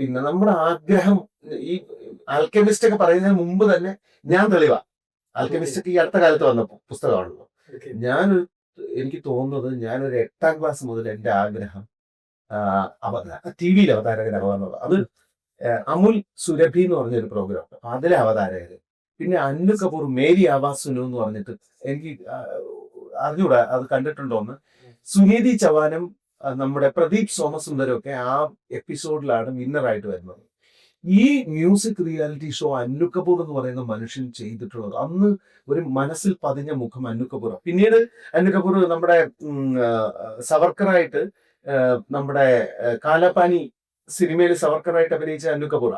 പിന്നെ നമ്മുടെ ആഗ്രഹം ഈ ആൽക്കെമിസ്റ്റ് ഒക്കെ പറയുന്നതിന് മുമ്പ് തന്നെ ഞാൻ തെളിവാ. ആൽക്കെമിസ്റ്റ് ഒക്കെ ഈ അടുത്ത കാലത്ത് വന്ന പുസ്തകമാണല്ലോ. ഞാനൊരു എനിക്ക് തോന്നുന്നത് ഞാനൊരു 8ാം ക്ലാസ് മുതൽ എന്റെ ആഗ്രഹം ടി വിയിൽ അവതാരകനാവാന്നുള്ളത്. അത് അമുൽ സുരഭി എന്ന് പറഞ്ഞൊരു പ്രോഗ്രാം, അതിലെ അവതാരകര്. പിന്നെ അന്നു കപൂർ മേരി ആവാസ് സുനു എന്ന് പറഞ്ഞിട്ട്, എനിക്ക് അറിഞ്ഞൂടാ അത് കണ്ടിട്ടുണ്ടോന്ന്. സുനീതി ചവാനും നമ്മുടെ പ്രദീപ് സോമസുന്ദരും ഒക്കെ ആ എപ്പിസോഡിലാണ് വിന്നറായിട്ട് വരുന്നത്. ഈ മ്യൂസിക് റിയാലിറ്റി ഷോ അന്നു കപൂർ എന്ന് പറയുന്ന മനുഷ്യൻ ചെയ്തിട്ടുള്ളത് അന്ന് ഒരു മനസ്സിൽ പതിഞ്ഞ മുഖം അന്നു കപൂർ. പിന്നീട് അന്നു കപൂർ നമ്മുടെ സവർക്കറായിട്ട് നമ്മുടെ കാലാപാനി സിനിമയിൽ സവർക്കറായിട്ട് അഭിനയിച്ച അന്നു കപൂറ.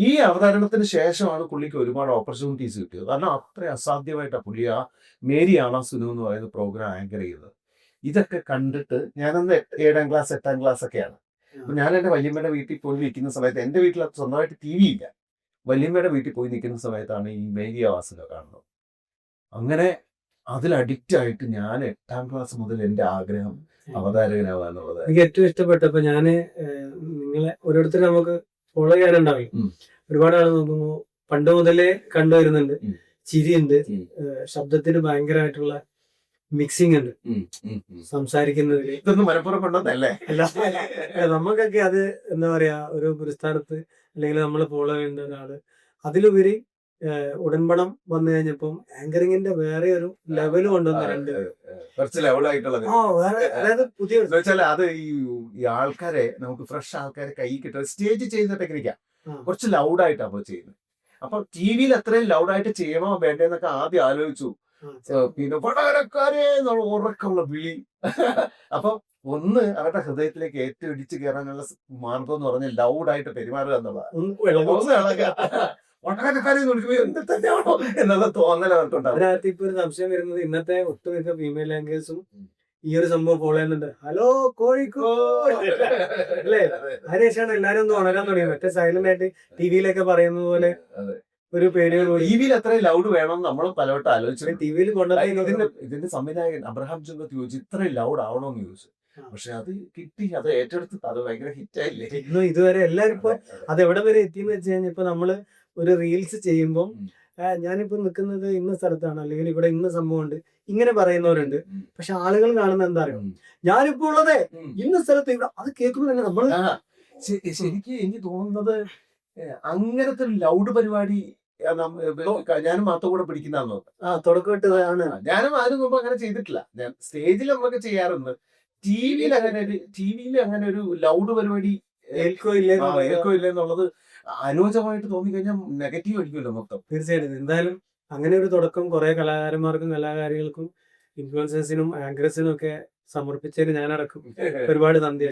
ഈ അവതരണത്തിന് ശേഷമാണ് പുള്ളിക്ക് ഒരുപാട് ഓപ്പർച്യൂണിറ്റീസ് കിട്ടിയത്. കാരണം അത്ര അസാധ്യമായിട്ടാണ് പുള്ളി ആ മേരി ആവാ സുനു എന്ന് പറയുന്ന പ്രോഗ്രാം ആങ്കർ ചെയ്തത്. ഇതൊക്കെ കണ്ടിട്ട് ഞാനന്ന് 7ാം ക്ലാസ് 8ാം ക്ലാസ് ഒക്കെയാണ്. അപ്പൊ ഞാൻ എന്റെ വല്യമ്മയുടെ വീട്ടിൽ പോയി നിൽക്കുന്ന സമയത്ത്, എന്റെ വീട്ടിൽ സ്വന്തമായിട്ട് ടി വി ഇല്ല, വല്യമ്മയുടെ വീട്ടിൽ പോയി നിൽക്കുന്ന സമയത്താണ് ഈ മേരി ആവാസിനെ കാണുന്നത്. അങ്ങനെ അതിൽ അഡിക്റ്റ് ആയിട്ട് ഞാൻ 8ാം ക്ലാസ് മുതൽ എന്റെ ആഗ്രഹം അവതാരകനാവാന്നുള്ളത്. എനിക്ക് ഏറ്റവും ഇഷ്ടപ്പെട്ടപ്പോ ഞാന് നിങ്ങളെ ഓരോരുത്തരും നമുക്ക് ഫോളോ ചെയ്യാനുണ്ടാവും. ഒരുപാട് ആൾ നോക്കുമ്പോ പണ്ട് മുതലേ കണ്ടുവരുന്നുണ്ട്. ചിരിയുണ്ട്, ശബ്ദത്തിന് ഭയങ്കരമായിട്ടുള്ള മിക്സിംഗ് ഉണ്ട്, സംസാരിക്കുന്നതില്. ഇതൊന്നും മനഃപൂർവ്വം കൊണ്ടതല്ലേ? നമുക്കൊക്കെ അത് എന്താ പറയാ, ഒരു പുരസ്ഥാനത്ത് അല്ലെങ്കിൽ നമ്മൾ ഫോളോ ചെയ്യേണ്ട ഒരാള്. അതിലുപരി ഉടൻപണം വന്നു കഴിഞ്ഞപ്പം ആങ്കറിങ്ങിന്റെ വേറെ ഒരു ലെവല് കൊണ്ടുവന്നിട്ടുണ്ട്. കുറച്ച് ലെവലായിട്ടുള്ളത്. അതായത് പുതിയ അത് ഈ ആൾക്കാരെ, നമുക്ക് ഫ്രഷ് ആൾക്കാരെ കൈ കിട്ടുക സ്റ്റേജ് ചെയ്യുന്ന ടെക്നിക്കാ. കുറച്ച് ലൗഡായിട്ടാ അപ്പൊ ചെയ്യുന്നത്. അപ്പൊ ടി വിയിൽ അത്രയും ലൗഡായിട്ട് ചെയ്യണോ വേണ്ടേന്നൊക്കെ ആദ്യം ആലോചിച്ചു. പിന്നെ പടകരക്കാരെ എന്നുള്ള ഉറക്കമുള്ള വിളി. അപ്പൊ ഒന്ന് അവരുടെ ഹൃദയത്തിലേക്ക് ഏറ്റവും ഇടിച്ചു കയറാനുള്ള മാർഗം എന്ന് പറഞ്ഞാൽ ലൗഡായിട്ട് പെരുമാറുക എന്നുള്ളതാണ്. ഒട്ടകക്കാരെ എന്ത് തന്നെയാണോ എന്നുള്ള തോന്നൽ അവർക്കുണ്ടാവും. അതിനകത്ത് ഇപ്പൊ ഒരു സംശയം വരുന്നത്, ഇന്നത്തെ ഒട്ടുമിക്ക ഫീമെയിൽ ലാംഗ്വേജും ഈ ഒരു സംഭവം ഫോളോ ചെയ്യുന്നുണ്ട്. ഹലോ കോഴിക്കോട് അല്ലേ? അതിനുശേഷമാണ് എല്ലാരും ഒന്ന് ഉണരാൻ തുടങ്ങിയത്. മറ്റേ സൈലന്റ് ആയിട്ട് ടിവിയിലൊക്കെ പറയുന്നത് പോലെ ഒരു പേടിയോട്. ടിവിയിൽ അത്രയും ലൗഡ് വേണം നമ്മളും പലവട്ടം ആലോചിച്ചു. ടിവിയിൽ കൊണ്ടുവന്ന ഇതിന്റെ സംവിധായകൻ അബ്രഹാം ചന്ദ്ര ചോദിച്ചു ഇത്രയും ലൗഡ് ആവണോന്ന് ചോദിച്ചു. പക്ഷെ അത് കിട്ടി, അത് ഏറ്റെടുത്ത്, അത് ഭയങ്കര ഹിറ്റായില്ലേ. ഇതുവരെ എല്ലാരും ഇപ്പൊ അത് എവിടെ വരെ എത്തിയെന്ന് വെച്ച് കഴിഞ്ഞാൽ, ഇപ്പൊ നമ്മള് ഒരു റീൽസ് ചെയ്യുമ്പോൾ ഞാനിപ്പോ നിൽക്കുന്നത് ഇന്ന സ്ഥലത്താണ്, അല്ലെങ്കിൽ ഇവിടെ ഇന്ന സംഭവം ഉണ്ട്, ഇങ്ങനെ പറയുന്നവരുണ്ട്. പക്ഷെ ആളുകൾ കാണുന്ന എന്താ അറിയോ, ഞാനിപ്പോ ഉള്ളത് ഇന്ന സ്ഥലത്ത്, ഇവിടെ അത് കേൾക്കുമ്പോൾ തന്നെ നമ്മള് ശരിക്കും എനിക്ക് തോന്നുന്നത് അങ്ങനത്തെ ഒരു ലൗഡ് പരിപാടി ഞാനും മാത്രം കൂടെ പിടിക്കുന്നതാന്ന് തോന്നുന്നു. തുടക്കമിട്ടതാണ്. ഞാനും ആരും മുമ്പ് അങ്ങനെ ചെയ്തിട്ടില്ല. ഞാൻ സ്റ്റേജിൽ നമ്മളൊക്കെ ചെയ്യാറുണ്ട്. ടിവിയിൽ അങ്ങനെ ഒരു ലൗഡ് പരിപാടി ഏൽക്കോ ഇല്ലെന്നുള്ളത് അനോചമായിട്ട് തോന്നിക്കഴിഞ്ഞാൽ നെഗറ്റീവ് അടിക്കുമല്ലോ മൊത്തം. തീർച്ചയായിട്ടും. എന്തായാലും അങ്ങനെ ഒരു തുടക്കം കുറെ കലാകാരന്മാർക്കും കലാകാരികൾക്കും ഇൻഫ്ലുവൻസേഴ്സിനും ആങ്കേഴ്സിനും ഒക്കെ സമർപ്പിച്ചതിന് ഞാനടക്കം ഒരുപാട് നന്ദി.